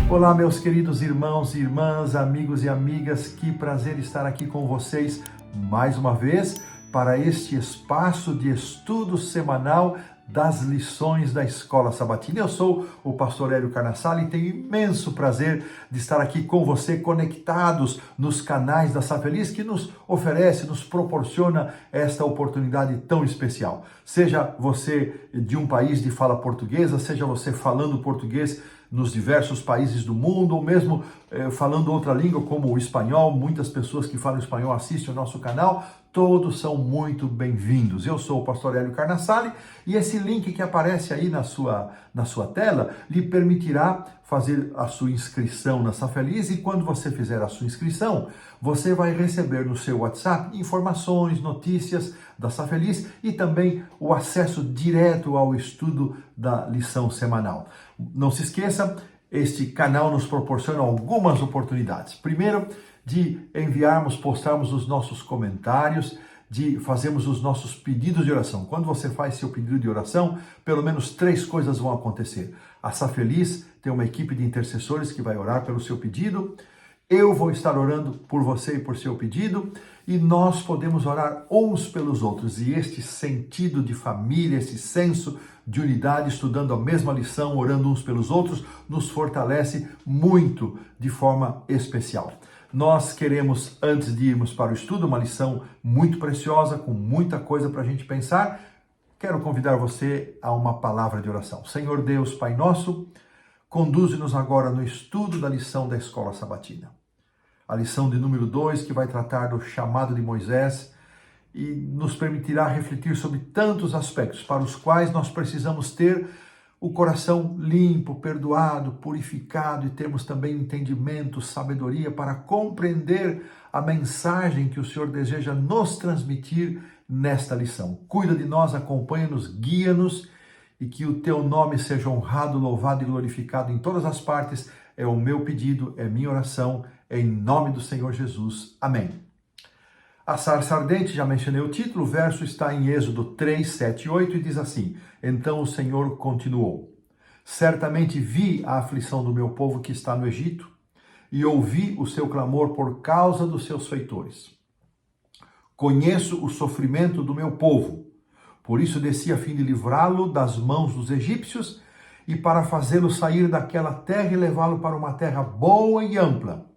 Olá, meus queridos irmãos e irmãs, amigos e amigas, que prazer estar aqui com vocês mais uma vez para este espaço de estudo semanal das lições da Escola Sabatina. Eu sou o pastor Hélio Carnassali e tenho imenso prazer de estar aqui com você, conectados nos canais da Safeliz, que nos oferece, nos proporciona esta oportunidade tão especial. Seja você de um país de fala portuguesa, seja você falando português nos diversos países do mundo, ou mesmo falando outra língua como o espanhol, muitas pessoas que falam espanhol assistem ao nosso canal, todos são muito bem-vindos. Eu sou o pastor Hélio Carnassali e esse link que aparece aí na sua tela lhe permitirá fazer a sua inscrição na Safeliz, e quando você fizer a sua inscrição, você vai receber no seu WhatsApp informações, notícias da Safeliz e também o acesso direto ao estudo da lição semanal. Não se esqueça, este canal nos proporciona algumas oportunidades. Primeiro, de postarmos os nossos comentários, de fazermos os nossos pedidos de oração. Quando você faz seu pedido de oração, pelo menos 3 coisas vão acontecer. A Safeliz tem uma equipe de intercessores que vai orar pelo seu pedido. Eu vou estar orando por você e por seu pedido, e nós podemos orar uns pelos outros. E este sentido de família, esse senso de unidade, estudando a mesma lição, orando uns pelos outros, nos fortalece muito de forma especial. Nós queremos, antes de irmos para o estudo, uma lição muito preciosa, com muita coisa para a gente pensar. Quero convidar você a uma palavra de oração. Senhor Deus, Pai nosso, conduze-nos agora no estudo da lição da Escola Sabatina. A lição de número 2, que vai tratar do chamado de Moisés e nos permitirá refletir sobre tantos aspectos para os quais nós precisamos ter o coração limpo, perdoado, purificado, e termos também entendimento, sabedoria para compreender a mensagem que o Senhor deseja nos transmitir nesta lição. Cuida de nós, acompanha-nos, guia-nos, e que o teu nome seja honrado, louvado e glorificado em todas as partes. É o meu pedido, é minha oração, em nome do Senhor Jesus. Amém. A sarça ardente, já mencionei o título, o verso está em Êxodo 3, 7 e 8 e diz assim: Então o Senhor continuou: Certamente vi a aflição do meu povo que está no Egito e ouvi o seu clamor por causa dos seus feitores. Conheço o sofrimento do meu povo, por isso desci a fim de livrá-lo das mãos dos egípcios e para fazê-lo sair daquela terra e levá-lo para uma terra boa e ampla,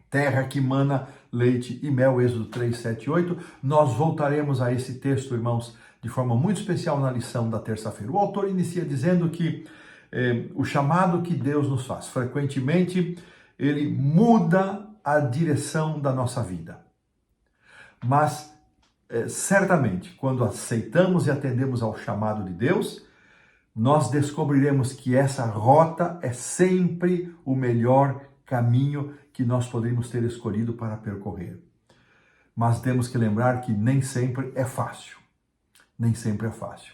terra que mana leite e mel. Êxodo 3, 7 e 8. Nós voltaremos a esse texto, irmãos, de forma muito especial na lição da terça-feira. O autor inicia dizendo que o chamado que Deus nos faz, frequentemente, ele muda a direção da nossa vida. Mas, certamente, quando aceitamos e atendemos ao chamado de Deus, nós descobriremos que essa rota é sempre o melhor caminho que nós poderíamos ter escolhido para percorrer. Mas temos que lembrar que nem sempre é fácil. Nem sempre é fácil.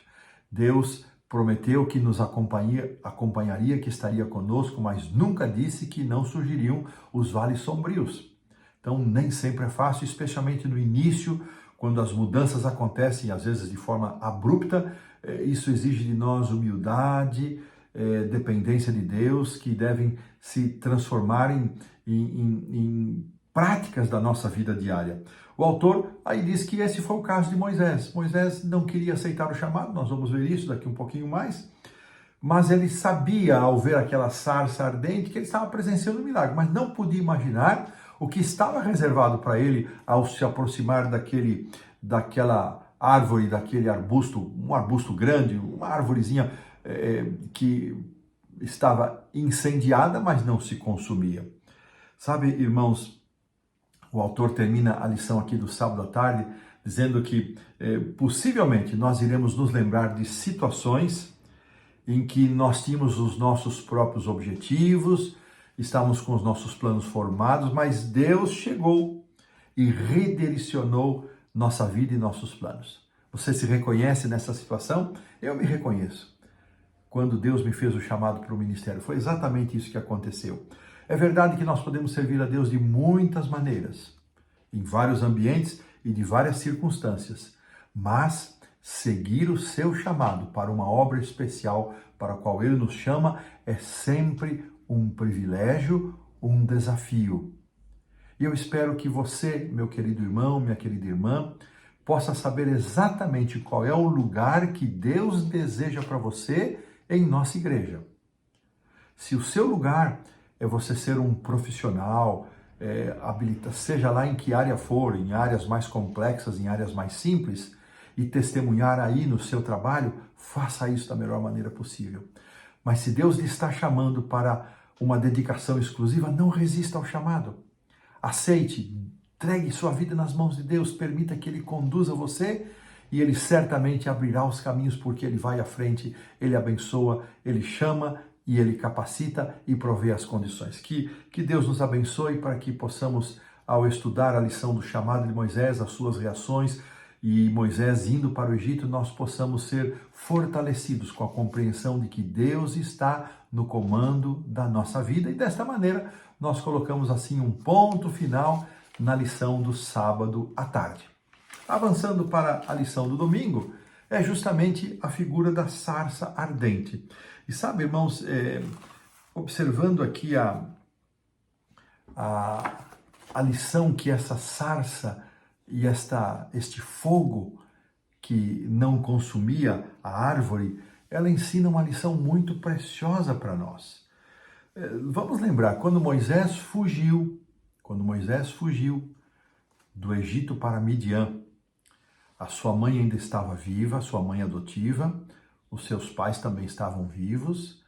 Deus prometeu que nos acompanharia, que estaria conosco, mas nunca disse que não surgiriam os vales sombrios. Então, nem sempre é fácil, especialmente no início, quando as mudanças acontecem, às vezes de forma abrupta. Isso exige de nós humildade, dependência de Deus, que devem se transformar em práticas da nossa vida diária. O autor aí diz que esse foi o caso de Moisés. Moisés não queria aceitar o chamado, nós vamos ver isso daqui um pouquinho mais, mas ele sabia, ao ver aquela sarça ardente, que ele estava presenciando um milagre, mas não podia imaginar o que estava reservado para ele ao se aproximar daquela árvore, daquele arbusto, um arbusto grande, uma árvorezinha que estava incendiada, mas não se consumia. Sabe, irmãos, o autor termina a lição aqui do sábado à tarde dizendo que possivelmente nós iremos nos lembrar de situações em que nós tínhamos os nossos próprios objetivos, estávamos com os nossos planos formados, mas Deus chegou e redirecionou nossa vida e nossos planos. Você se reconhece nessa situação? Eu me reconheço. Quando Deus me fez o chamado para o ministério, foi exatamente isso que aconteceu. É verdade que nós podemos servir a Deus de muitas maneiras, em vários ambientes e de várias circunstâncias, mas seguir o seu chamado para uma obra especial para a qual Ele nos chama é sempre um privilégio, um desafio. E eu espero que você, meu querido irmão, minha querida irmã, possa saber exatamente qual é o lugar que Deus deseja para você em nossa igreja. Se o seu lugar é você ser um profissional, seja lá em que área for, em áreas mais complexas, em áreas mais simples, e testemunhar aí no seu trabalho, faça isso da melhor maneira possível. Mas se Deus lhe está chamando para uma dedicação exclusiva, não resista ao chamado. Aceite, entregue sua vida nas mãos de Deus, permita que Ele conduza você e Ele certamente abrirá os caminhos porque Ele vai à frente, Ele abençoa, Ele chama e Ele capacita e provê as condições. Que Deus nos abençoe para que possamos, ao estudar a lição do chamado de Moisés, as suas reações e Moisés indo para o Egito, nós possamos ser fortalecidos com a compreensão de que Deus está no comando da nossa vida e desta maneira nós colocamos assim um ponto final na lição do sábado à tarde. Avançando para a lição do domingo, é justamente a figura da sarça ardente. E sabe, irmãos, observando aqui a lição que essa sarça e este fogo que não consumia a árvore, ela ensina uma lição muito preciosa para nós. Vamos lembrar, quando Moisés fugiu do Egito para Midian, a sua mãe ainda estava viva, a sua mãe adotiva, os seus pais também estavam vivos,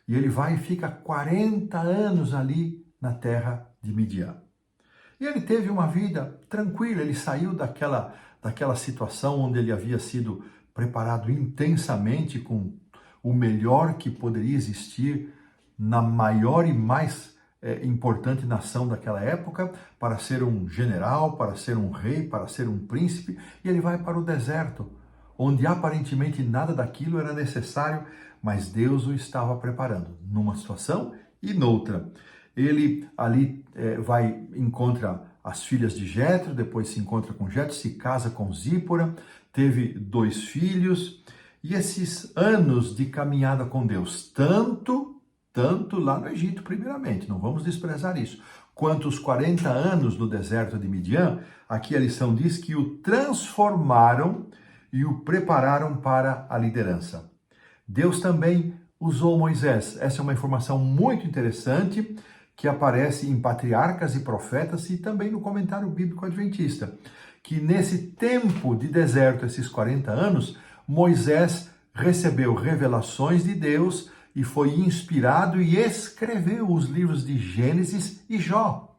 e ele vai e fica 40 anos ali na terra de Midian. E ele teve uma vida tranquila, ele saiu daquela situação onde ele havia sido preparado intensamente com o melhor que poderia existir na maior e mais importante nação daquela época, para ser um general, para ser um rei, para ser um príncipe, e ele vai para o deserto, onde aparentemente nada daquilo era necessário, mas Deus o estava preparando, numa situação e noutra. Ele ali encontra as filhas de Jetro, depois se encontra com Jetro, se casa com Zípora, teve 2 filhos, e esses anos de caminhada com Deus, tanto lá no Egito primeiramente, não vamos desprezar isso, quanto os 40 anos no deserto de Midian, aqui a lição diz que o transformaram e o prepararam para a liderança. Deus também usou Moisés. Essa é uma informação muito interessante que aparece em Patriarcas e Profetas e também no comentário bíblico adventista, que nesse tempo de deserto, esses 40 anos, Moisés recebeu revelações de Deus e foi inspirado e escreveu os livros de Gênesis e Jó.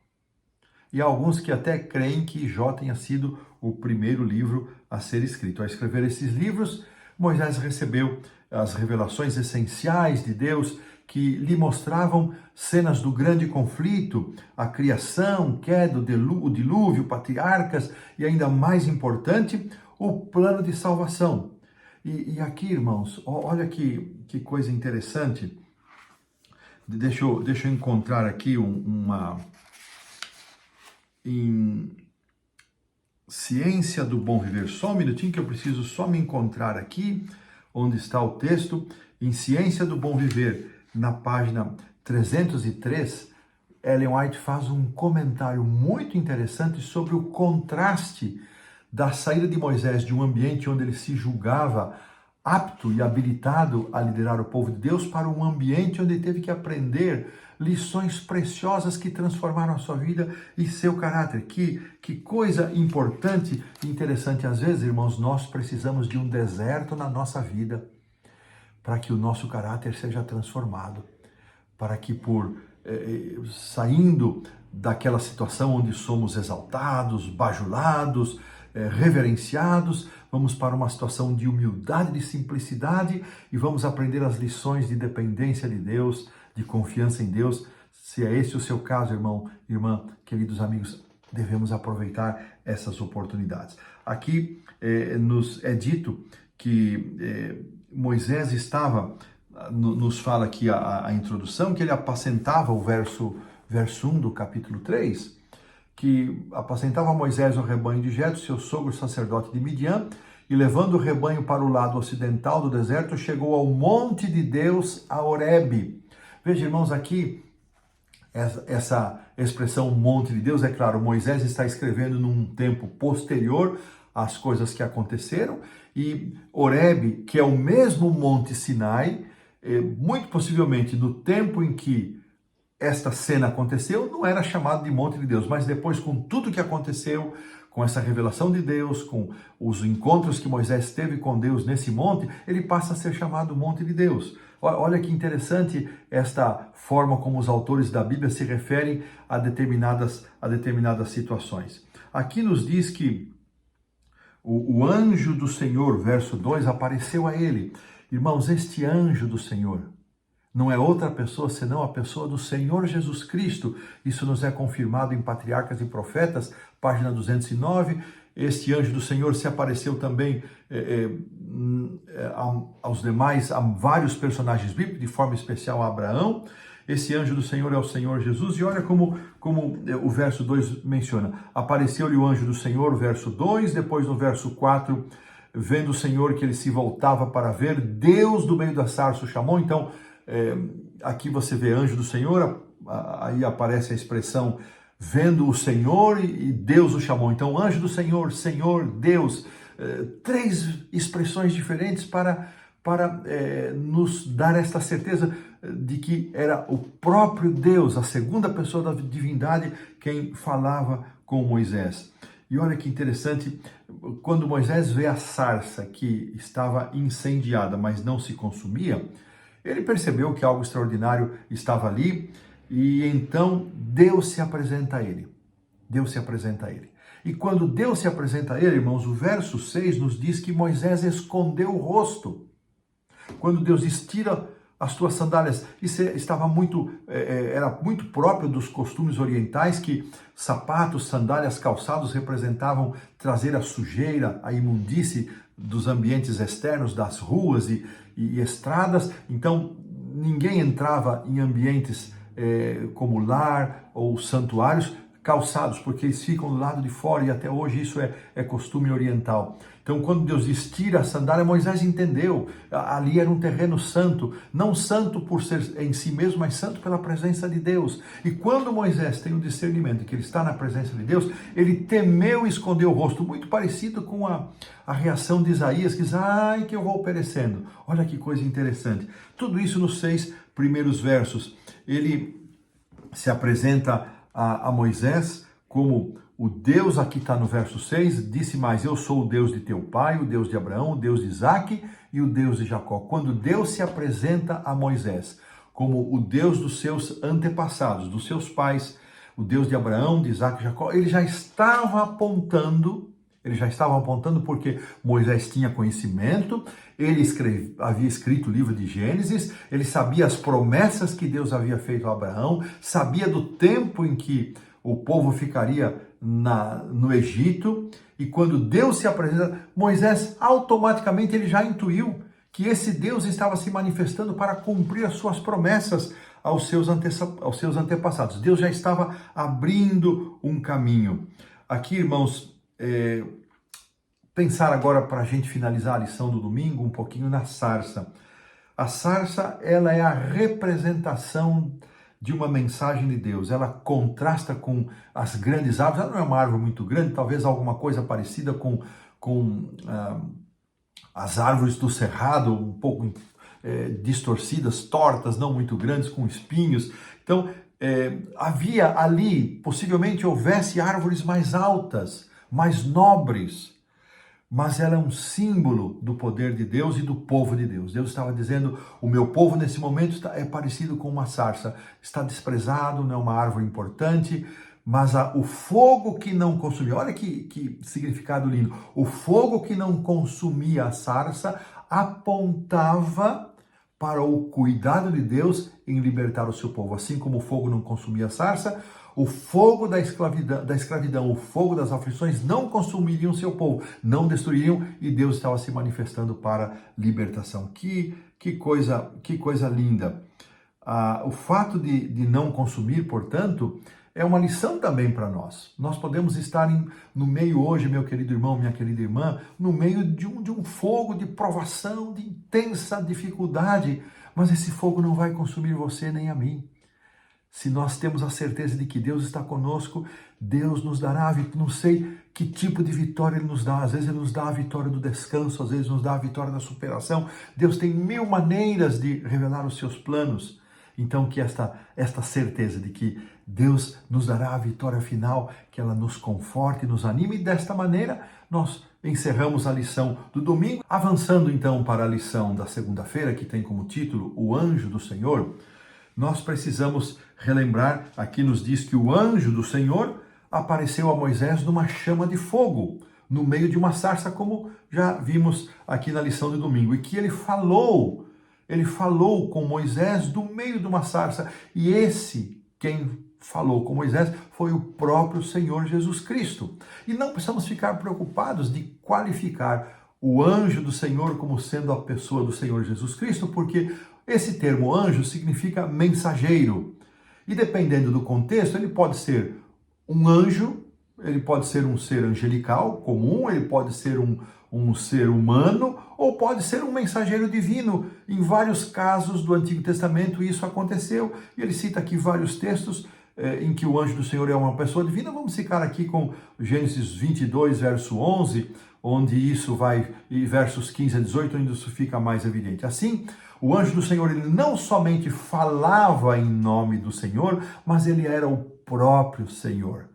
E há alguns que até creem que Jó tenha sido o primeiro livro a ser escrito. Ao escrever esses livros, Moisés recebeu as revelações essenciais de Deus que lhe mostravam cenas do grande conflito, a criação, queda, o dilúvio, patriarcas e ainda mais importante, o plano de salvação. E aqui, irmãos, olha que coisa interessante. Deixa eu encontrar aqui em Ciência do Bom Viver. Só um minutinho que eu preciso só me encontrar aqui, onde está o texto. Em Ciência do Bom Viver, na página 303, Ellen White faz um comentário muito interessante sobre o contraste da saída de Moisés de um ambiente onde ele se julgava apto e habilitado a liderar o povo de Deus para um ambiente onde ele teve que aprender lições preciosas que transformaram a sua vida e seu caráter. Que coisa importante e interessante. Às vezes, irmãos, nós precisamos de um deserto na nossa vida para que o nosso caráter seja transformado, para que saindo daquela situação onde somos exaltados, bajulados, reverenciados, vamos para uma situação de humildade, de simplicidade e vamos aprender as lições de dependência de Deus, de confiança em Deus. Se é esse o seu caso, irmão, irmã, queridos amigos, devemos aproveitar essas oportunidades. Aqui nos é dito que Moisés estava, nos fala aqui a introdução, que ele apacentava o verso 1 do capítulo 3, que apacentava Moisés o rebanho de Jetro, seu sogro sacerdote de Midian, e levando o rebanho para o lado ocidental do deserto, chegou ao monte de Deus, a Horebe. Veja, irmãos, aqui Essa expressão monte de Deus, é claro, Moisés está escrevendo num tempo posterior às coisas que aconteceram, e Horebe, que é o mesmo monte Sinai, muito possivelmente no tempo em que esta cena aconteceu, não era chamado de monte de Deus, mas depois, com tudo que aconteceu, com essa revelação de Deus, com os encontros que Moisés teve com Deus nesse monte, ele passa a ser chamado monte de Deus. Olha que interessante esta forma como os autores da Bíblia se referem a determinadas situações. Aqui nos diz que o anjo do Senhor, verso 2, apareceu a ele. Irmãos, este anjo do Senhor não é outra pessoa senão a pessoa do Senhor Jesus Cristo. Isso nos é confirmado em Patriarcas e Profetas, página 209. Este anjo do Senhor se apareceu também aos demais, a vários personagens bíblicos, de forma especial a Abraão. Esse anjo do Senhor é o Senhor Jesus, e olha como o verso 2 menciona. Apareceu-lhe o anjo do Senhor, verso 2, depois no verso 4, vendo o Senhor que ele se voltava para ver, Deus do meio da sarça o chamou. Então, aqui você vê anjo do Senhor, aí aparece a expressão vendo o Senhor e Deus o chamou. Então, anjo do Senhor, Senhor, Deus, três expressões diferentes para nos dar esta certeza de que era o próprio Deus, a segunda pessoa da divindade, quem falava com Moisés. E olha que interessante, quando Moisés vê a sarça que estava incendiada, mas não se consumia, ele percebeu que algo extraordinário estava ali, e então Deus se apresenta a ele. Deus se apresenta a ele. E quando Deus se apresenta a ele, irmãos, o verso 6 nos diz que Moisés escondeu o rosto. Quando Deus estira as tuas sandálias, isso era muito próprio dos costumes orientais, que sapatos, sandálias, calçados representavam trazer a sujeira, a imundície dos ambientes externos, das ruas e estradas. Então, ninguém entrava em ambientes como lar ou santuários calçados, porque eles ficam do lado de fora, e até hoje isso é costume oriental. Então, quando Deus estira a sandália, Moisés entendeu, ali era um terreno santo, não santo por ser em si mesmo, mas santo pela presença de Deus. E quando Moisés tem o discernimento que ele está na presença de Deus, ele temeu e escondeu o rosto, muito parecido com a reação de Isaías, que diz, ai, que eu vou perecendo. Olha que coisa interessante. Tudo isso nos 6 primeiros versos. Ele se apresenta a Moisés como o Deus, aqui está no verso 6, disse mais, eu sou o Deus de teu pai, o Deus de Abraão, o Deus de Isaque e o Deus de Jacó. Quando Deus se apresenta a Moisés como o Deus dos seus antepassados, dos seus pais, o Deus de Abraão, de Isaque e Jacó, ele já estava apontando porque Moisés tinha conhecimento, ele havia escrito o livro de Gênesis, ele sabia as promessas que Deus havia feito a Abraão, sabia do tempo em que o povo ficaria no Egito, e quando Deus se apresenta, Moisés automaticamente ele já intuiu que esse Deus estava se manifestando para cumprir as suas promessas aos seus antepassados. Deus já estava abrindo um caminho. Aqui, irmãos, pensar agora, para a gente finalizar a lição do domingo, um pouquinho na sarça. A sarça, ela é a representação de uma mensagem de Deus. Ela contrasta com as grandes árvores. Ela não é uma árvore muito grande, talvez alguma coisa parecida com as árvores do cerrado, um pouco distorcidas, tortas, não muito grandes, com espinhos. Então, havia ali, possivelmente houvesse árvores mais altas, mais nobres, mas ela é um símbolo do poder de Deus e do povo de Deus. Deus estava dizendo, o meu povo nesse momento é parecido com uma sarça, está desprezado, não é uma árvore importante, mas o fogo que não consumia, olha que significado lindo, o fogo que não consumia a sarça apontava para o cuidado de Deus em libertar o seu povo. Assim como o fogo não consumia a sarça, o fogo da escravidão, o fogo das aflições não consumiriam o seu povo, não destruiriam, e Deus estava se manifestando para libertação. Que coisa linda. O fato de não consumir, portanto, é uma lição também para nós. Nós podemos estar no meio hoje, meu querido irmão, minha querida irmã, no meio de um fogo de provação, de intensa dificuldade, mas esse fogo não vai consumir você nem a mim. Se nós temos a certeza de que Deus está conosco, Deus nos dará a vitória. Não sei que tipo de vitória Ele nos dá. Às vezes Ele nos dá a vitória do descanso, às vezes nos dá a vitória da superação. Deus tem mil maneiras de revelar os seus planos. Então que esta certeza de que Deus nos dará a vitória final, que ela nos conforte, nos anime. E desta maneira nós encerramos a lição do domingo. Avançando então para a lição da segunda-feira, que tem como título O Anjo do Senhor. Nós precisamos relembrar, aqui nos diz que o anjo do Senhor apareceu a Moisés numa chama de fogo, no meio de uma sarça, como já vimos aqui na lição de domingo, e que ele falou com Moisés do meio de uma sarça, e quem falou com Moisés foi o próprio Senhor Jesus Cristo. E não precisamos ficar preocupados de qualificar o anjo do Senhor como sendo a pessoa do Senhor Jesus Cristo, porque esse termo anjo significa mensageiro. E dependendo do contexto, ele pode ser um anjo, ele pode ser um ser angelical comum, ele pode ser um ser humano, ou pode ser um mensageiro divino. Em vários casos do Antigo Testamento isso aconteceu, e ele cita aqui vários textos em que o anjo do Senhor é uma pessoa divina. Vamos ficar aqui com Gênesis 22, verso 11, onde isso vai, e versos 15 a 18, onde isso fica mais evidente. Assim, o anjo do Senhor, ele não somente falava em nome do Senhor, mas ele era o próprio Senhor.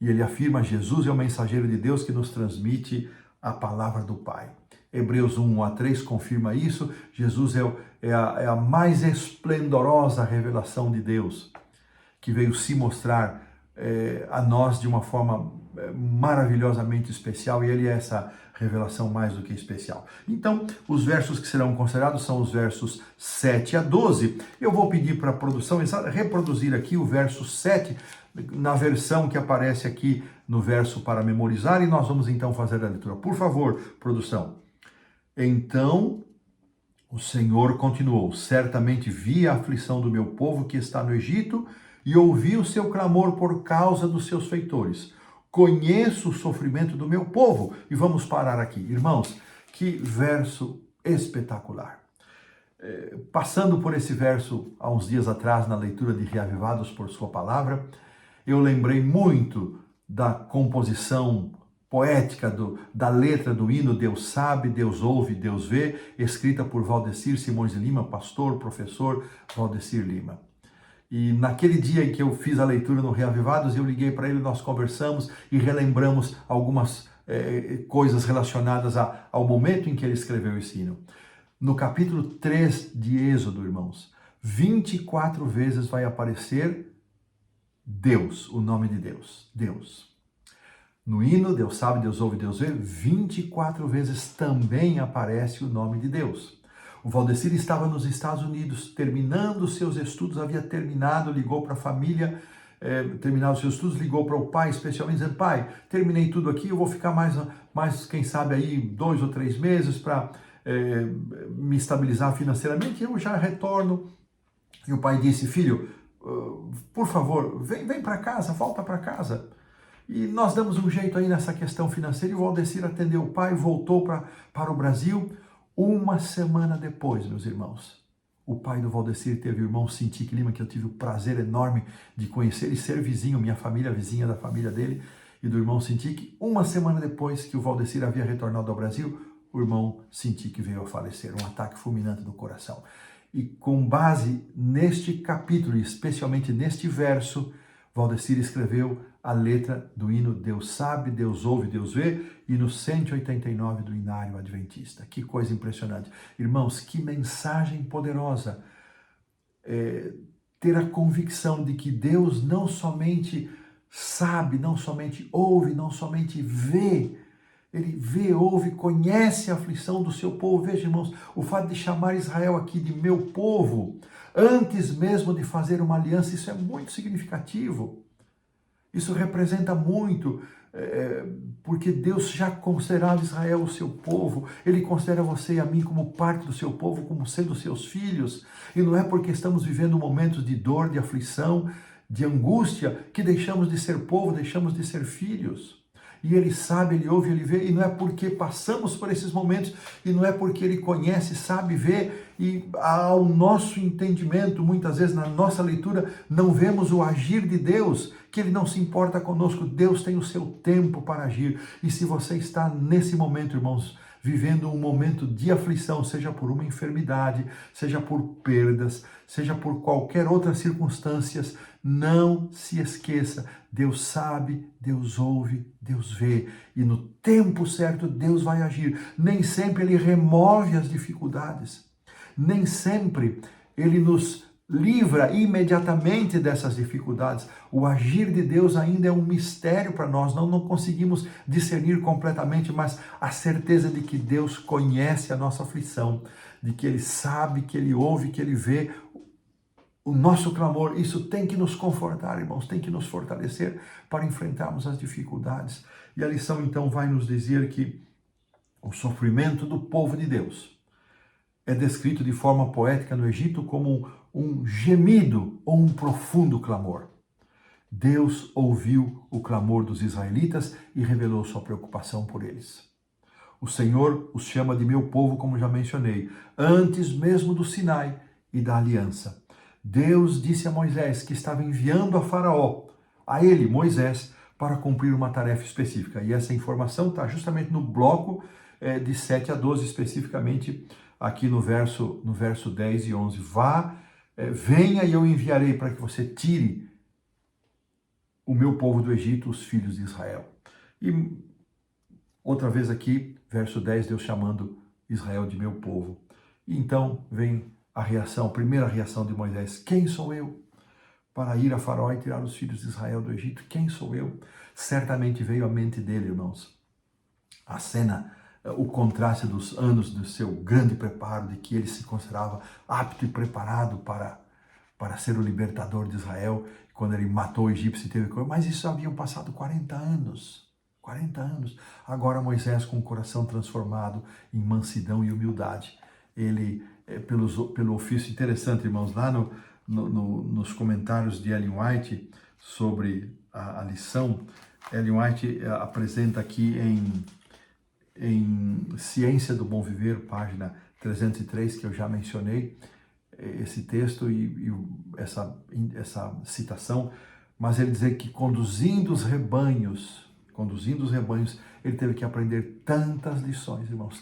E ele afirma: Jesus é o mensageiro de Deus que nos transmite a palavra do Pai. Hebreus 1 a 3 confirma isso. Jesus é a mais esplendorosa revelação de Deus, que veio se mostrar a nós de uma forma maravilhosamente especial, e ele é essa revelação mais do que especial. Então, os versos que serão considerados são os versos 7 a 12. Eu vou pedir para a produção reproduzir aqui o verso 7, na versão que aparece aqui no verso para memorizar, e nós vamos então fazer a leitura. Por favor, produção. Então, o Senhor continuou: certamente vi a aflição do meu povo que está no Egito, e ouvi o seu clamor por causa dos seus feitores. Conheço o sofrimento do meu povo. E vamos parar aqui. Irmãos, que verso espetacular. Passando por esse verso há uns dias atrás, na leitura de Reavivados por Sua Palavra, eu lembrei muito da composição poética, da letra do hino Deus Sabe, Deus Ouve, Deus Vê, escrita por Valdecir Simões de Lima, pastor, professor Valdecir Lima. E naquele dia em que eu fiz a leitura no Reavivados, eu liguei para ele, nós conversamos e relembramos algumas coisas relacionadas ao momento em que ele escreveu esse hino. No capítulo 3 de Êxodo, irmãos, 24 vezes vai aparecer Deus, o nome de Deus, Deus. No hino, Deus Sabe, Deus Ouve, Deus Vê, 24 vezes também aparece o nome de Deus. O Valdecir estava nos Estados Unidos, terminando os seus estudos, havia terminado, ligou para a família, terminado os seus estudos, ligou para o pai, especialmente, dizendo: pai, terminei tudo aqui, eu vou ficar mais quem sabe aí 2 ou 3 meses para me estabilizar financeiramente, eu já retorno. E o pai disse: filho, por favor, vem para casa, volta para casa. E nós damos um jeito aí nessa questão financeira, e o Valdecir atendeu o pai, voltou para o Brasil. Uma semana depois, meus irmãos, o pai do Valdecir teve o irmão Cintique Lima, que eu tive o prazer enorme de conhecer e ser vizinho, minha família, vizinha da família dele e do irmão Cintique. Uma semana depois que o Valdecir havia retornado ao Brasil, o irmão Cintique veio a falecer, um ataque fulminante do coração. E com base neste capítulo, e especialmente neste verso, Valdecir escreveu a letra do hino Deus Sabe, Deus Ouve, Deus Vê, e no 189 do Inário Adventista. Que coisa impressionante. Irmãos, que mensagem poderosa. Ter a convicção de que Deus não somente sabe, não somente ouve, não somente vê, ele vê, ouve, conhece a aflição do seu povo. Veja, irmãos, o fato de chamar Israel aqui de meu povo, antes mesmo de fazer uma aliança, isso é muito significativo. Isso representa muito, porque Deus já considerava Israel o seu povo. Ele considera você e a mim como parte do seu povo, como sendo seus filhos. E não é porque estamos vivendo momentos de dor, de aflição, de angústia, que deixamos de ser povo, deixamos de ser filhos. e Ele sabe, Ele ouve, Ele vê, e não é porque passamos por esses momentos, e não é porque Ele conhece, sabe, vê, e ao nosso entendimento, muitas vezes na nossa leitura, não vemos o agir de Deus, que Ele não se importa conosco. Deus tem o seu tempo para agir, e se você está nesse momento, irmãos, vivendo um momento de aflição, seja por uma enfermidade, seja por perdas, seja por qualquer outra circunstância, não se esqueça, Deus sabe, Deus ouve, Deus vê, e no tempo certo Deus vai agir. Nem sempre Ele remove as dificuldades, nem sempre Ele nos livra imediatamente dessas dificuldades. O agir de Deus ainda é um mistério para nós, não conseguimos discernir completamente, mas a certeza de que Deus conhece a nossa aflição, de que Ele sabe, que Ele ouve, que Ele vê o nosso clamor, isso tem que nos confortar, irmãos, tem que nos fortalecer para enfrentarmos as dificuldades. E a lição então vai nos dizer que o sofrimento do povo de Deus é descrito de forma poética no Egito como um gemido ou um profundo clamor. Deus ouviu o clamor dos israelitas e revelou sua preocupação por eles. O Senhor os chama de meu povo, como já mencionei, antes mesmo do Sinai e da aliança. Deus disse a Moisés que estava enviando a Faraó, a ele, Moisés, para cumprir uma tarefa específica. E essa informação está justamente no bloco de 7 a 12, especificamente aqui no verso 10 e 11. Venha e eu enviarei para que você tire o meu povo do Egito, os filhos de Israel. E outra vez aqui, verso 10, Deus chamando Israel de meu povo. E então vem a primeira reação de Moisés: quem sou eu para ir a Faraó e tirar os filhos de Israel do Egito? Quem sou eu? Certamente veio à mente dele, irmãos, a cena, o contraste dos anos do seu grande preparo, de que ele se considerava apto e preparado para ser o libertador de Israel, quando ele matou o egípcio, mas isso haviam passado 40 anos. 40 anos. Agora Moisés, com o coração transformado em mansidão e humildade, ele, pelo ofício interessante, irmãos, lá nos comentários de Ellen White sobre a lição, Ellen White apresenta aqui em Ciência do Bom Viver, página 303, que eu já mencionei, esse texto e essa citação, mas ele diz que conduzindo os rebanhos, ele teve que aprender tantas lições, irmãos,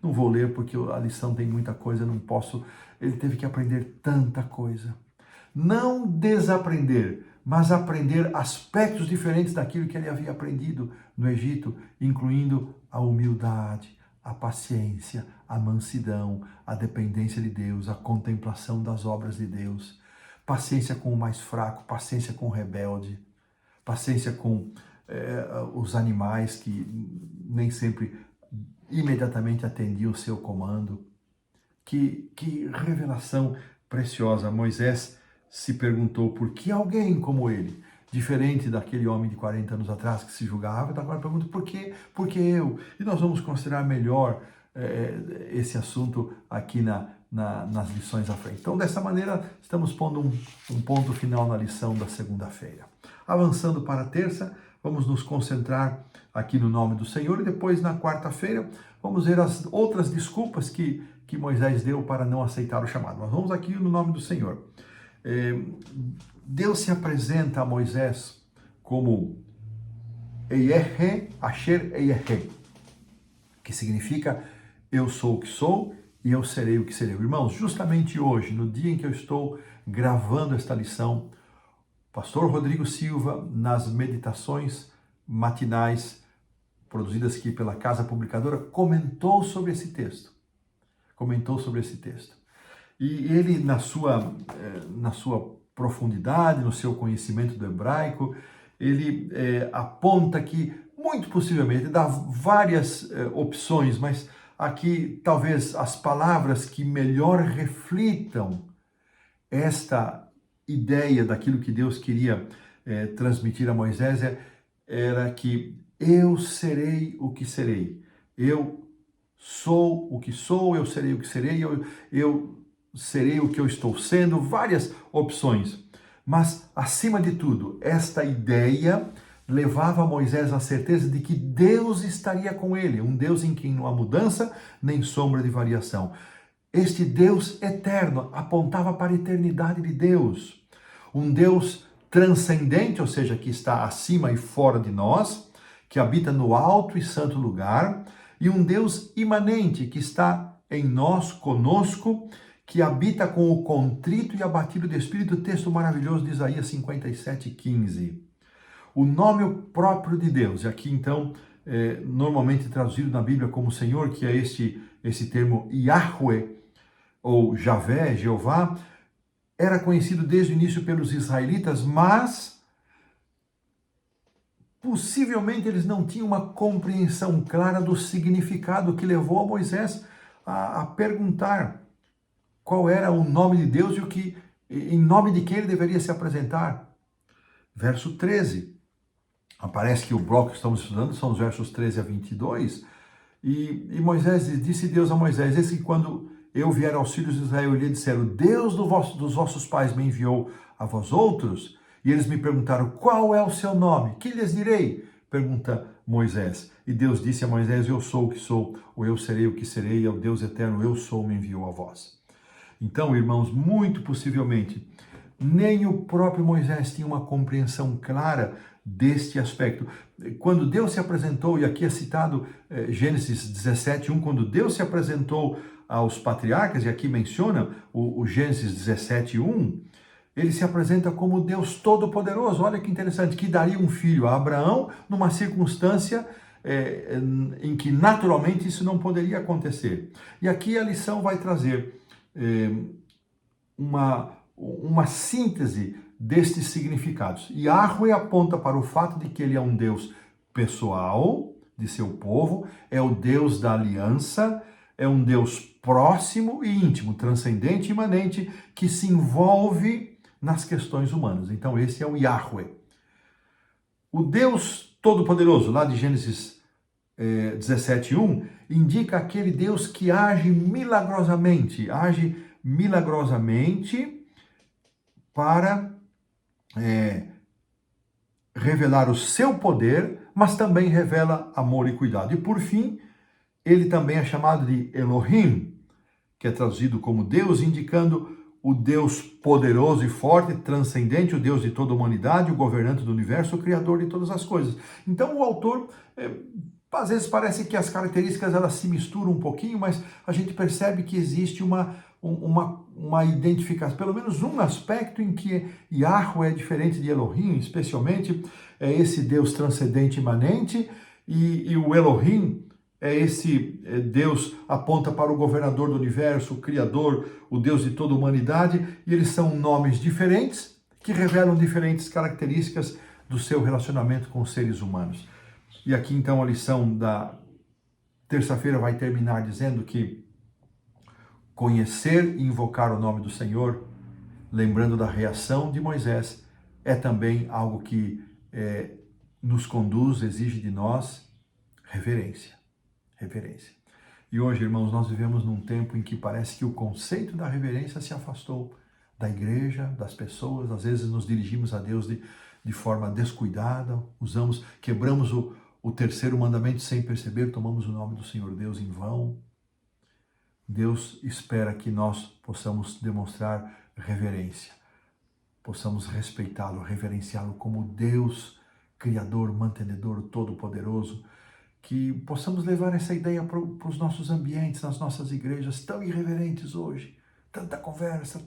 não vou ler porque a lição tem muita coisa, não posso, ele teve que aprender tanta coisa. Não desaprender, mas aprender aspectos diferentes daquilo que ele havia aprendido no Egito, incluindo a humildade, a paciência, a mansidão, a dependência de Deus, a contemplação das obras de Deus, paciência com o mais fraco, paciência com o rebelde, paciência com os animais que nem sempre imediatamente atendiam o seu comando. Que revelação preciosa! Moisés se perguntou por que alguém como ele, diferente daquele homem de 40 anos atrás que se julgava, agora pergunta por que eu? E nós vamos considerar melhor esse assunto aqui nas lições à frente. Então, dessa maneira, estamos pondo um ponto final na lição da segunda-feira. Avançando para a terça, vamos nos concentrar aqui no nome do Senhor e depois, na quarta-feira, vamos ver as outras desculpas que Moisés deu para não aceitar o chamado. Nós vamos aqui no nome do Senhor. Deus se apresenta a Moisés como Eyehe Asher Eyehe, que significa eu sou o que sou e eu serei o que serei. Irmãos, justamente hoje, no dia em que eu estou gravando esta lição, Pastor Rodrigo Silva, nas meditações matinais produzidas aqui pela Casa Publicadora, comentou sobre esse texto. E ele, na sua profundidade, no seu conhecimento do hebraico, ele aponta que, muito possivelmente, dá várias opções, mas aqui talvez as palavras que melhor reflitam esta ideia daquilo que Deus queria transmitir a Moisés era que eu serei o que serei, eu sou o que sou, eu serei o que serei, eu serei o que eu estou sendo, várias opções. Mas, acima de tudo, esta ideia levava Moisés à certeza de que Deus estaria com ele, um Deus em quem não há mudança nem sombra de variação. Este Deus eterno apontava para a eternidade de Deus, um Deus transcendente, ou seja, que está acima e fora de nós, que habita no alto e santo lugar, e um Deus imanente, que está em nós, conosco, que habita com o contrito e abatido de espírito, texto maravilhoso de Isaías 57:15. O nome próprio de Deus, e aqui então, normalmente traduzido na Bíblia como Senhor, que é esse termo Yahweh, ou Javé, Jeová, era conhecido desde o início pelos israelitas, mas possivelmente eles não tinham uma compreensão clara do significado que levou a Moisés a perguntar qual era o nome de Deus e em nome de quem ele deveria se apresentar. Verso 13. Aparece que o bloco que estamos estudando são os versos 13 a 22. E Moisés disse Deus a Moisés: eis que quando eu vier aos filhos de Israel, e lhe disseram: o Deus dos vossos pais me enviou a vós outros, e eles me perguntaram: qual é o seu nome? Que lhes direi? Pergunta Moisés. E Deus disse a Moisés: eu sou o que sou, ou eu serei o que serei, é o Deus eterno, eu sou, me enviou a vós. Então, irmãos, muito possivelmente, nem o próprio Moisés tinha uma compreensão clara deste aspecto. Quando Deus se apresentou, e aqui é citado Gênesis 17:1, quando Deus se apresentou aos patriarcas, e aqui menciona o Gênesis 17:1, ele se apresenta como Deus Todo-Poderoso. Olha que interessante, que daria um filho a Abraão numa circunstância em que naturalmente isso não poderia acontecer. E aqui a lição vai trazer uma síntese destes significados. Yahweh aponta para o fato de que ele é um Deus pessoal de seu povo, é o Deus da aliança, é um Deus próximo e íntimo, transcendente e imanente, que se envolve nas questões humanas. Então esse é o Yahweh. O Deus Todo-Poderoso, lá de Gênesis 17:1, indica aquele Deus que age milagrosamente para revelar o seu poder, mas também revela amor e cuidado. E por fim, ele também é chamado de Elohim, que é traduzido como Deus, indicando o Deus poderoso e forte, transcendente, o Deus de toda a humanidade, o governante do universo, o criador de todas as coisas. Então o autor, às vezes parece que as características elas se misturam um pouquinho, mas a gente percebe que existe uma identificação, pelo menos um aspecto em que Yahweh é diferente de Elohim, especialmente é esse Deus transcendente e imanente, e o Elohim é esse Deus aponta para o governador do universo, o criador, o Deus de toda a humanidade, e eles são nomes diferentes que revelam diferentes características do seu relacionamento com os seres humanos. E aqui então a lição da terça-feira vai terminar dizendo que conhecer e invocar o nome do Senhor, lembrando da reação de Moisés, é também algo que nos conduz, exige de nós reverência. Reverência. E hoje, irmãos, nós vivemos num tempo em que parece que o conceito da reverência se afastou da igreja, das pessoas. Às vezes nos dirigimos a Deus de forma descuidada, quebramos o terceiro mandamento sem perceber, tomamos o nome do Senhor Deus em vão. Deus espera que nós possamos demonstrar reverência, possamos respeitá-lo, reverenciá-lo como Deus, Criador, Mantenedor, Todo-Poderoso, que possamos levar essa ideia para os nossos ambientes, nas nossas igrejas tão irreverentes hoje, tanta conversa,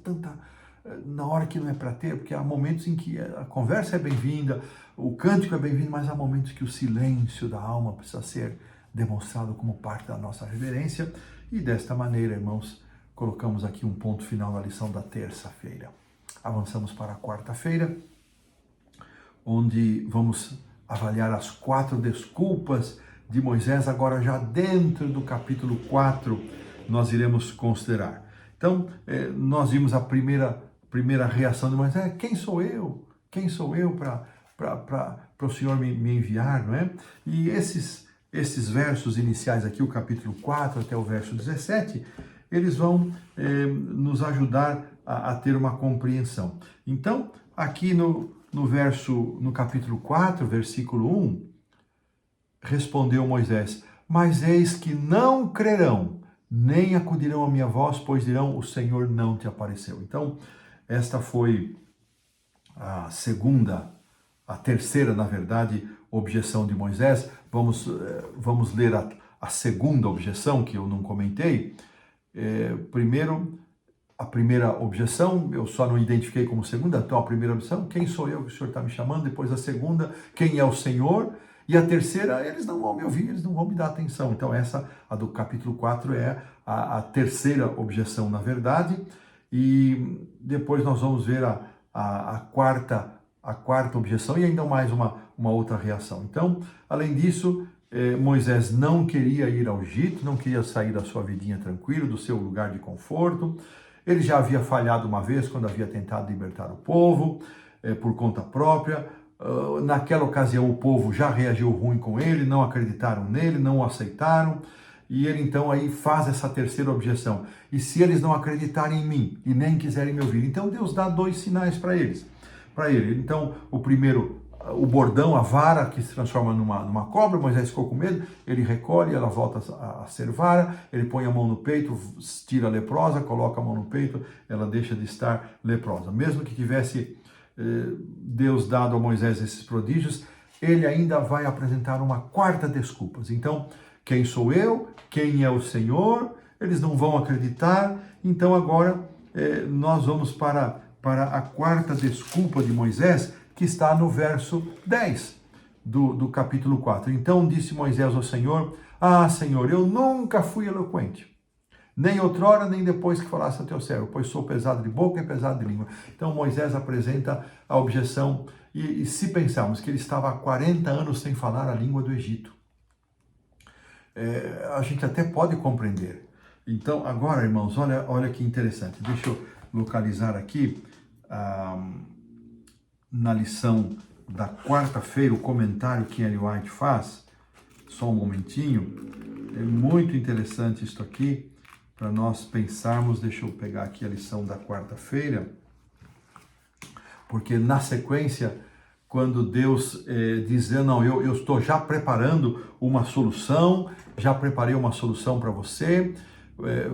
na hora que não é para ter, porque há momentos em que a conversa é bem-vinda, o cântico é bem-vindo, mas há momentos que o silêncio da alma precisa ser demonstrado como parte da nossa reverência. E desta maneira, irmãos, colocamos aqui um ponto final na lição da terça-feira. Avançamos para a quarta-feira, onde vamos avaliar as 4 desculpas de Moisés. Agora já dentro do capítulo 4, nós iremos considerar. Então, nós vimos a primeira reação de Moisés: quem sou eu? Quem sou eu para o Senhor me enviar, não é? E esses versos iniciais aqui, o capítulo 4 até o verso 17, eles vão nos ajudar a ter uma compreensão. Então, aqui no no capítulo 4, versículo 1, respondeu Moisés: mas eis que não crerão, nem acudirão à minha voz, pois dirão, o Senhor não te apareceu. Então, esta foi a terceira, na verdade, objeção de Moisés. Vamos ler a segunda objeção, que eu não comentei. Primeiro, a primeira objeção, eu só não identifiquei como segunda. Então, a primeira objeção, quem sou eu que o Senhor está me chamando? Depois a segunda, quem é o Senhor? E a terceira, eles não vão me ouvir, eles não vão me dar atenção. Então, essa, a do capítulo 4, é a terceira objeção, na verdade. E depois nós vamos ver a quarta objeção e ainda mais uma outra reação. Então, além disso, Moisés não queria ir ao Egito, não queria sair da sua vidinha tranquila, do seu lugar de conforto. Ele já havia falhado uma vez quando havia tentado libertar o povo por conta própria. Naquela ocasião o povo já reagiu ruim com ele, não acreditaram nele, não o aceitaram. E ele então aí faz essa terceira objeção. E se eles não acreditarem em mim e nem quiserem me ouvir? Então Deus dá dois sinais para ele. Então o primeiro, o bordão, a vara que se transforma numa cobra. Moisés ficou com medo, ele recolhe, ela volta a ser vara, ele põe a mão no peito, tira a leprosa, coloca a mão no peito, ela deixa de estar leprosa. Mesmo que tivesse Deus dado a Moisés esses prodígios, ele ainda vai apresentar uma quarta desculpa. Então, quem sou eu? Quem é o Senhor? Eles não vão acreditar. Então agora nós vamos para a quarta desculpa de Moisés, que está no verso 10 do capítulo 4. Então disse Moisés ao Senhor: ah, Senhor, eu nunca fui eloquente, nem outrora, nem depois que falasse a teu servo, pois sou pesado de boca e pesado de língua. Então Moisés apresenta a objeção, e se pensarmos que ele estava há 40 anos sem falar a língua do Egito, a gente até pode compreender. Então agora, irmãos, olha que interessante. Deixa eu localizar aqui na lição da quarta-feira o comentário que Ellen White faz. Só um momentinho. É muito interessante isso aqui para nós pensarmos. Deixa eu pegar aqui a lição da quarta-feira, porque na sequência, quando Deus diz, não, eu estou já preparando uma solução, já preparei uma solução para você,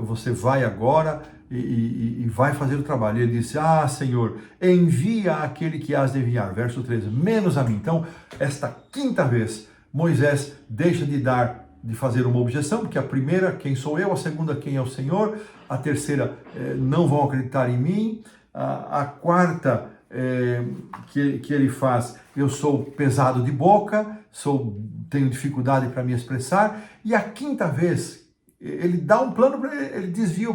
você vai agora e vai fazer o trabalho. Ele disse: ah, Senhor, envia aquele que has de enviar. Verso 13, menos a mim. Então, esta quinta vez, Moisés deixa de fazer uma objeção, porque a primeira, quem sou eu? A segunda, quem é o Senhor? A terceira, não vão acreditar em mim. A quarta, que ele faz, eu sou pesado de boca, tenho dificuldade para me expressar. E a quinta vez, ele dá um plano para ele, ele desvia.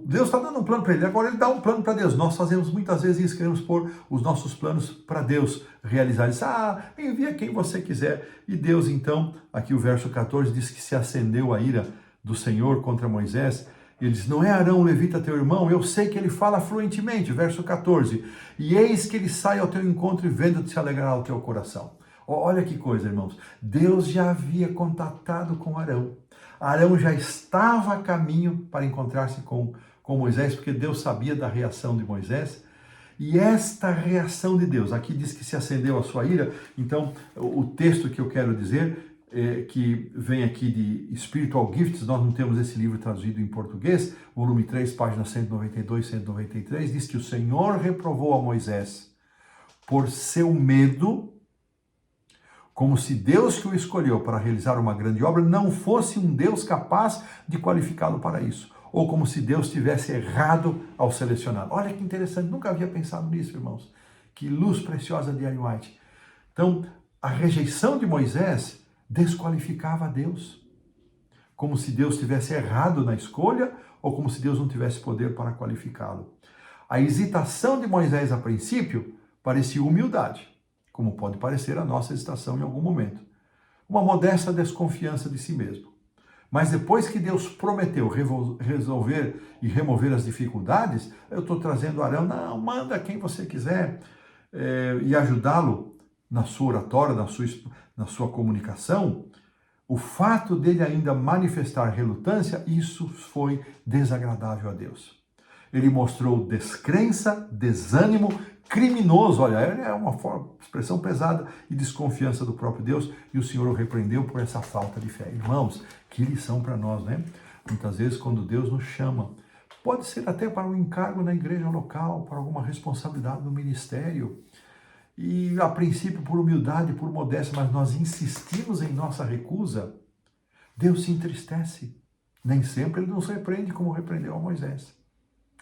Deus está dando um plano para ele, agora ele dá um plano para Deus. Nós fazemos muitas vezes isso, queremos pôr os nossos planos para Deus realizar. Ele diz: envia quem você quiser. E Deus então, aqui o verso 14 diz que se acendeu a ira do Senhor contra Moisés. Ele diz: não é Arão, levita, teu irmão? Eu sei que ele fala fluentemente. Verso 14, e eis que ele sai ao teu encontro e vendo-te se alegrará o teu coração. Olha que coisa, irmãos. Deus já havia contatado com Arão. Arão já estava a caminho para encontrar-se com Moisés, porque Deus sabia da reação de Moisés. E esta reação de Deus, aqui diz que se acendeu a sua ira. Então, o texto que eu quero dizer, que vem aqui de Spiritual Gifts, nós não temos esse livro traduzido em português, volume 3, páginas 192 e 193, diz que o Senhor reprovou a Moisés por seu medo, como se Deus que o escolheu para realizar uma grande obra não fosse um Deus capaz de qualificá-lo para isso. Ou como se Deus tivesse errado ao selecioná-lo. Olha que interessante, nunca havia pensado nisso, irmãos. Que luz preciosa de Ellen White. Então, a rejeição de Moisés desqualificava a Deus. Como se Deus tivesse errado na escolha, ou como se Deus não tivesse poder para qualificá-lo. A hesitação de Moisés, a princípio, parecia humildade, como pode parecer a nossa hesitação em algum momento. Uma modesta desconfiança de si mesmo. Mas depois que Deus prometeu resolver e remover as dificuldades, eu estou trazendo Arão, não, manda quem você quiser, e ajudá-lo na sua oratória, na sua comunicação. O fato dele ainda manifestar relutância, isso foi desagradável a Deus. Ele mostrou descrença, desânimo, criminoso, olha, é uma expressão pesada, e desconfiança do próprio Deus, e o Senhor o repreendeu por essa falta de fé. Irmãos, que lição para nós, né? Muitas vezes quando Deus nos chama, pode ser até para um encargo na igreja local, para alguma responsabilidade no ministério, e a princípio por humildade, por modéstia, mas nós insistimos em nossa recusa, Deus se entristece. Nem sempre ele nos repreende como repreendeu a Moisés.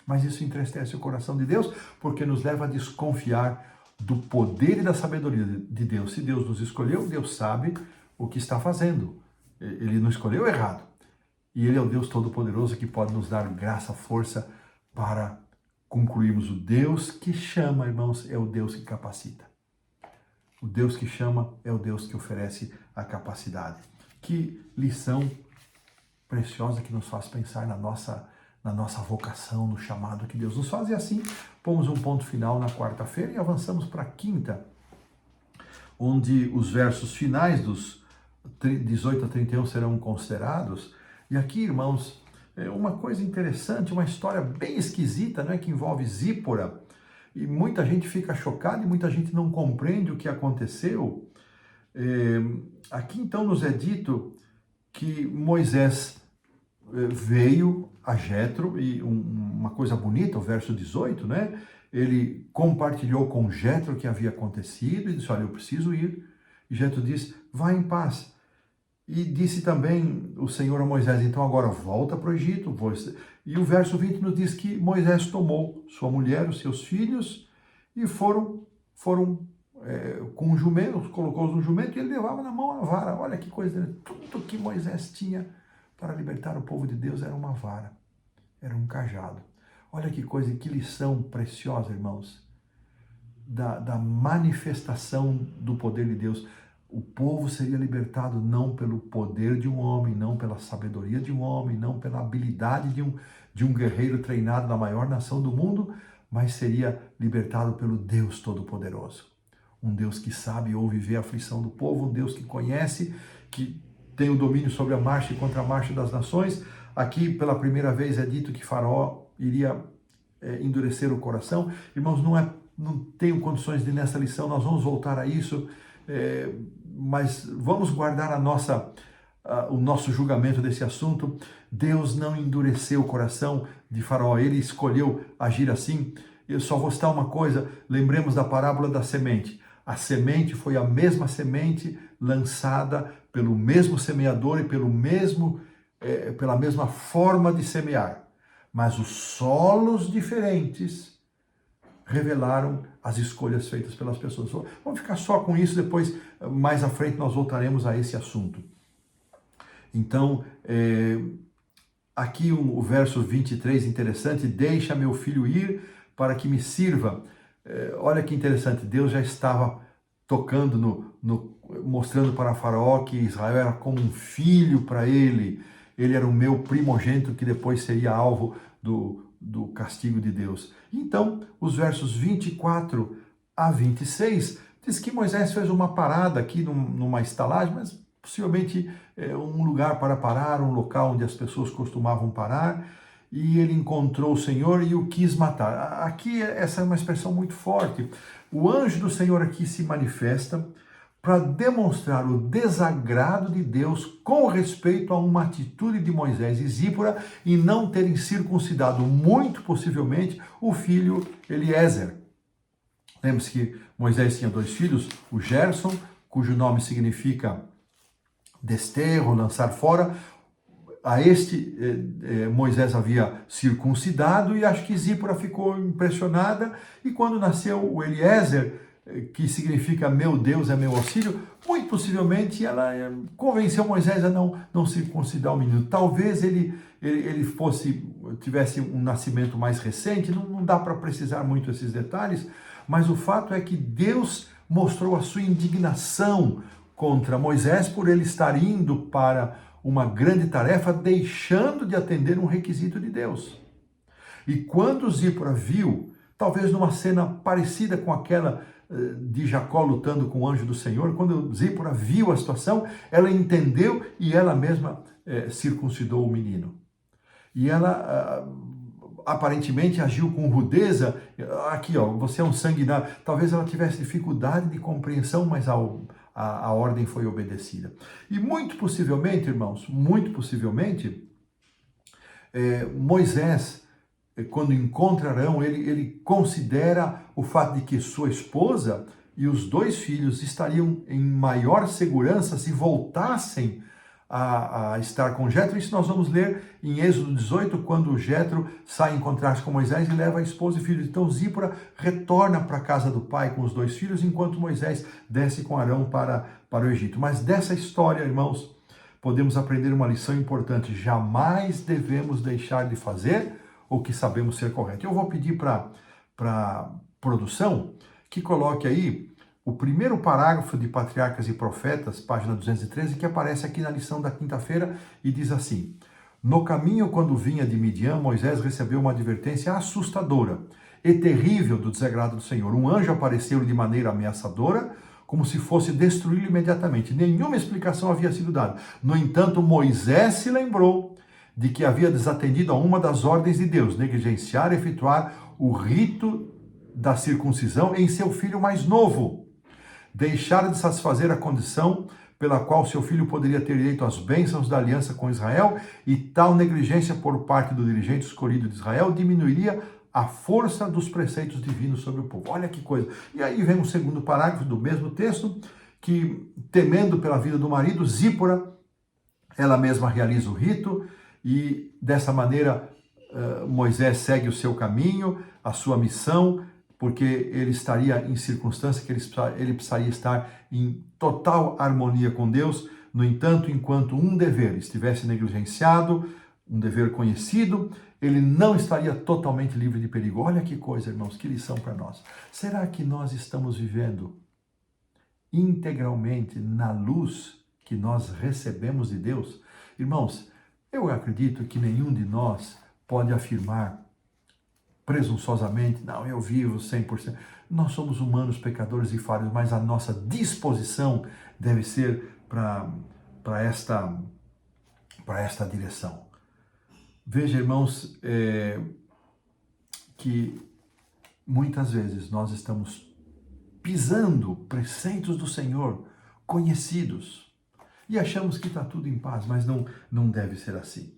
Mas isso entristece o coração de Deus, porque nos leva a desconfiar do poder e da sabedoria de Deus. Se Deus nos escolheu, Deus sabe o que está fazendo. Ele não escolheu errado. E Ele é o Deus Todo-Poderoso que pode nos dar graça, força para concluirmos. O Deus que chama, irmãos, é o Deus que capacita. O Deus que chama é o Deus que oferece a capacidade. Que lição preciosa que nos faz pensar na nossa vocação, no chamado que Deus nos faz. E assim, pomos um ponto final na quarta-feira e avançamos para a quinta, onde os versos finais dos 18 a 31 serão considerados. E aqui, irmãos, é uma coisa interessante, uma história bem esquisita, né, que envolve Zípora. E muita gente fica chocada e muita gente não compreende o que aconteceu. Aqui, então, nos é dito que Moisés veio a Jetro, e uma coisa bonita, o verso 18, né? Ele compartilhou com Jetro o que havia acontecido e disse, olha, eu preciso ir. E Jetro disse, vá em paz. E disse também o Senhor a Moisés, então agora volta para o Egito. E o verso 20 nos diz que Moisés tomou sua mulher, os seus filhos, e foram com um jumento, colocou-os no jumento, e ele levava na mão a vara. Olha que coisa, tudo que Moisés tinha para libertar o povo de Deus era uma vara, era um cajado. Olha que coisa, que lição preciosa, irmãos, da manifestação do poder de Deus. O povo seria libertado não pelo poder de um homem, não pela sabedoria de um homem, não pela habilidade de um guerreiro treinado na maior nação do mundo, mas seria libertado pelo Deus Todo-Poderoso. Um Deus que sabe e ouve ver a aflição do povo, um Deus que conhece, que tem o domínio sobre a marcha e contra-marcha das nações. Aqui, pela primeira vez, é dito que Faraó iria endurecer o coração. Irmãos, não tenho condições de, nessa lição, nós vamos voltar a isso, mas vamos guardar o nosso julgamento desse assunto. Deus não endureceu o coração de Faraó, ele escolheu agir assim. Eu só vou citar uma coisa, lembremos da parábola da semente. A semente foi a mesma semente lançada pelo mesmo semeador e pela mesma forma de semear. Mas os solos diferentes revelaram as escolhas feitas pelas pessoas. Vamos ficar só com isso, depois, mais à frente, nós voltaremos a esse assunto. Então, aqui o verso 23, interessante, deixa meu filho ir para que me sirva. Olha que interessante, Deus já estava tocando, mostrando para Faraó que Israel era como um filho para ele era o meu primogênito que depois seria alvo do castigo de Deus. Então, os versos 24 a 26, diz que Moisés fez uma parada aqui numa estalagem, mas possivelmente um lugar para parar, um local onde as pessoas costumavam parar, e ele encontrou o Senhor e o quis matar. Aqui, essa é uma expressão muito forte. O anjo do Senhor aqui se manifesta para demonstrar o desagrado de Deus com respeito a uma atitude de Moisés e Zípora em não terem circuncidado, muito possivelmente, o filho Eliezer. Lembre-se que Moisés tinha 2 filhos, o Gerson, cujo nome significa desterro, lançar fora. A este Moisés havia circuncidado, e acho que Zípora ficou impressionada, e quando nasceu o Eliezer, que significa meu Deus é meu auxílio, muito possivelmente ela convenceu Moisés a não circuncidar o menino. Talvez ele tivesse um nascimento mais recente, não dá para precisar muito esses detalhes, mas o fato é que Deus mostrou a sua indignação contra Moisés por ele estar indo para uma grande tarefa, deixando de atender um requisito de Deus. E quando Zípora viu, talvez numa cena parecida com aquela de Jacó lutando com o anjo do Senhor, quando Zípora viu a situação, ela entendeu e ela mesma circuncidou o menino. E ela, aparentemente agiu com rudeza. Aqui, ó, você é um sanguinário. Talvez ela tivesse dificuldade de compreensão, mas a ordem foi obedecida. E muito possivelmente, irmãos, muito possivelmente, Moisés, quando encontra Arão, ele considera o fato de que sua esposa e os 2 filhos estariam em maior segurança se voltassem a estar com Jetro. Isso nós vamos ler em Êxodo 18, quando Jetro sai encontrar-se com Moisés e leva a esposa e filhos. Então Zípora retorna para a casa do pai com os 2 filhos, enquanto Moisés desce com Arão para o Egito. Mas dessa história, irmãos, podemos aprender uma lição importante: jamais devemos deixar de fazer o que sabemos ser correto. Eu vou pedir para a produção que coloque aí o primeiro parágrafo de Patriarcas e Profetas, página 213, que aparece aqui na lição da quinta-feira e diz assim: no caminho, quando vinha de Midian, Moisés recebeu uma advertência assustadora e terrível do desagrado do Senhor. Um anjo apareceu de maneira ameaçadora, como se fosse destruí-lo imediatamente. Nenhuma explicação havia sido dada. No entanto, Moisés se lembrou de que havia desatendido a uma das ordens de Deus, negligenciar e efetuar o rito da circuncisão em seu filho mais novo. Deixara de satisfazer a condição pela qual seu filho poderia ter direito às bênçãos da aliança com Israel, e tal negligência por parte do dirigente escolhido de Israel diminuiria a força dos preceitos divinos sobre o povo. Olha que coisa. E aí vem um segundo parágrafo do mesmo texto, que, temendo pela vida do marido, Zípora, ela mesma realiza o rito, e dessa maneira Moisés segue o seu caminho, a sua missão, porque ele estaria em circunstância que ele precisaria estar em total harmonia com Deus. No entanto, enquanto um dever estivesse negligenciado, um dever conhecido, ele não estaria totalmente livre de perigo. Olha que coisa, irmãos, que lição para nós. Será que nós estamos vivendo integralmente na luz que nós recebemos de Deus? Irmãos, eu acredito que nenhum de nós pode afirmar presunçosamente: não, eu vivo 100%. Nós somos humanos, pecadores e falhos, mas a nossa disposição deve ser para esta direção. Veja, irmãos, que muitas vezes nós estamos pisando preceitos do Senhor, conhecidos, e achamos que está tudo em paz, mas não deve ser assim.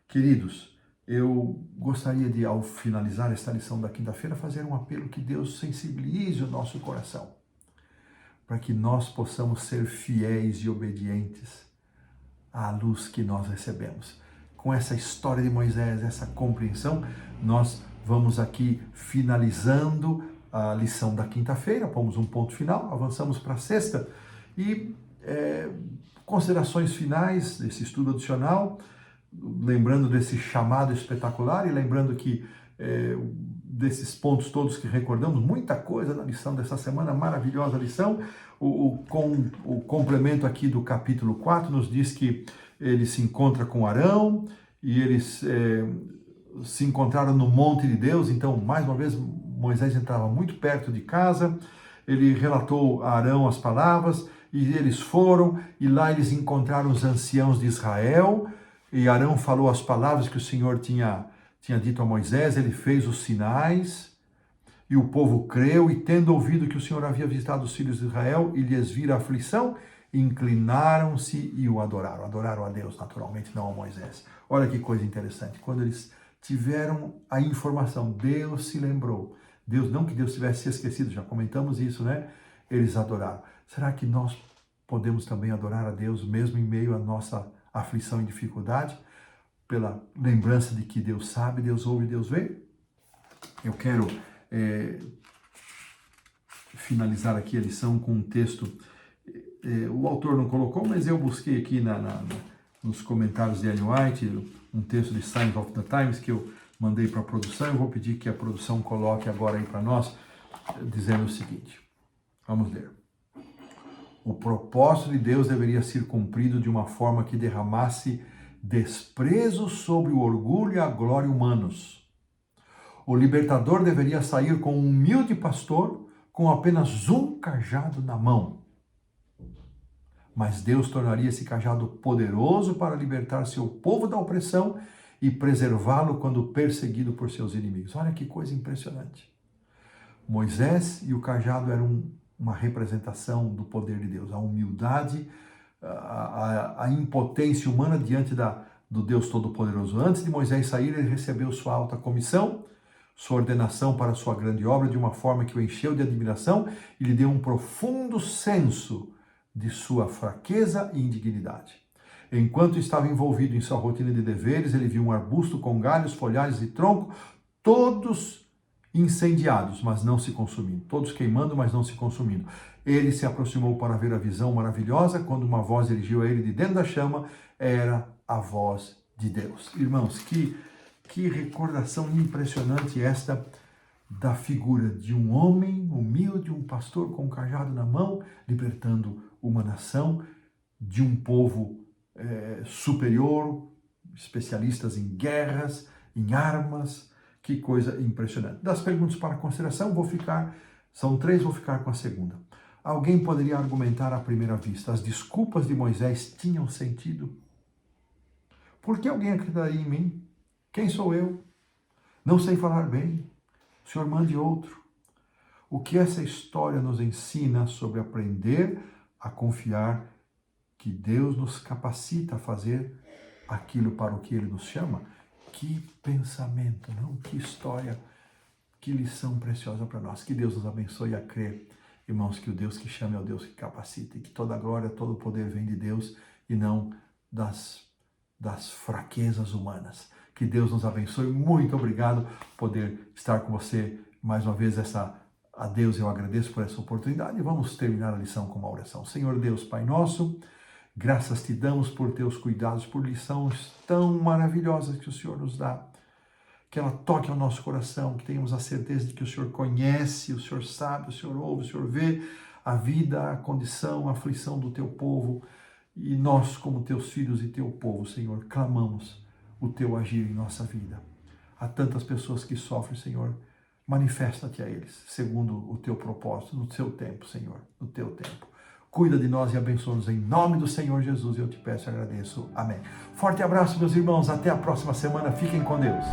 Queridos, eu gostaria de, ao finalizar esta lição da quinta-feira, fazer um apelo que Deus sensibilize o nosso coração, para que nós possamos ser fiéis e obedientes à luz que nós recebemos. Com essa história de Moisés, essa compreensão, nós vamos aqui finalizando a lição da quinta-feira, pomos um ponto final, avançamos para a sexta, e considerações finais desse estudo adicional, lembrando desse chamado espetacular e lembrando que desses pontos todos que recordamos, muita coisa na lição dessa semana, maravilhosa lição. O complemento aqui do capítulo 4 nos diz que ele se encontra com Arão e eles se encontraram no monte de Deus. Então, mais uma vez, Moisés entrava muito perto de casa, ele relatou a Arão as palavras e eles foram, e lá eles encontraram os anciãos de Israel. E Arão falou as palavras que o Senhor tinha dito a Moisés, ele fez os sinais, e o povo creu, e tendo ouvido que o Senhor havia visitado os filhos de Israel e lhes vira a aflição, inclinaram-se e o adoraram. Adoraram a Deus, naturalmente, não a Moisés. Olha que coisa interessante. Quando eles tiveram a informação, Deus se lembrou. Deus, não que Deus tivesse se esquecido, já comentamos isso, né? Eles adoraram. Será que nós podemos também adorar a Deus, mesmo em meio à nossa aflição e dificuldade, pela lembrança de que Deus sabe, Deus ouve, Deus vê? Eu quero finalizar aqui a lição com um texto, o autor não colocou, mas eu busquei aqui nos comentários de Ellen White, um texto de Signs of the Times que eu mandei para a produção. Eu vou pedir que a produção coloque agora aí para nós, dizendo o seguinte, vamos ler. O propósito de Deus deveria ser cumprido de uma forma que derramasse desprezo sobre o orgulho e a glória humanos. O libertador deveria sair com um humilde pastor com apenas um cajado na mão. Mas Deus tornaria esse cajado poderoso para libertar seu povo da opressão e preservá-lo quando perseguido por seus inimigos. Olha que coisa impressionante. Moisés e o cajado eram uma representação do poder de Deus, a humildade, a impotência humana diante do Deus Todo-Poderoso. Antes de Moisés sair, ele recebeu sua alta comissão, sua ordenação para sua grande obra de uma forma que o encheu de admiração e lhe deu um profundo senso de sua fraqueza e indignidade. Enquanto estava envolvido em sua rotina de deveres, ele viu um arbusto com galhos, folhagens e tronco, todos incendiados, mas não se consumindo, todos queimando, mas não se consumindo. Ele se aproximou para ver a visão maravilhosa, quando uma voz dirigiu a ele de dentro da chama, era a voz de Deus. Irmãos, que recordação impressionante esta da figura de um homem humilde, um pastor com um cajado na mão, libertando uma nação, de um povo superior, especialistas em guerras, em armas. Que coisa impressionante. Das perguntas para consideração, são 3, vou ficar com a segunda. Alguém poderia argumentar à primeira vista, as desculpas de Moisés tinham sentido? Por que alguém acreditaria em mim? Quem sou eu? Não sei falar bem. O Senhor mande outro. O que essa história nos ensina sobre aprender a confiar que Deus nos capacita a fazer aquilo para o que Ele nos chama? Que pensamento, não? Que história, que lição preciosa para nós. Que Deus nos abençoe a crer, irmãos, que o Deus que chama é o Deus que capacita e que toda a glória, todo o poder vem de Deus e não das fraquezas humanas. Que Deus nos abençoe. Muito obrigado por poder estar com você mais uma vez. A Deus eu agradeço por essa oportunidade e vamos terminar a lição com uma oração. Senhor Deus, Pai nosso, graças te damos por teus cuidados, por lições tão maravilhosas que o Senhor nos dá. Que ela toque ao nosso coração, que tenhamos a certeza de que o Senhor conhece, o Senhor sabe, o Senhor ouve, o Senhor vê a vida, a condição, a aflição do teu povo. E nós, como teus filhos e teu povo, Senhor, clamamos o teu agir em nossa vida. Há tantas pessoas que sofrem, Senhor, manifesta-te a eles, segundo o teu propósito, no teu tempo, Senhor, no teu tempo. Cuida de nós e abençoa-nos em nome do Senhor Jesus. Eu te peço e agradeço. Amém. Forte abraço, meus irmãos. Até a próxima semana. Fiquem com Deus.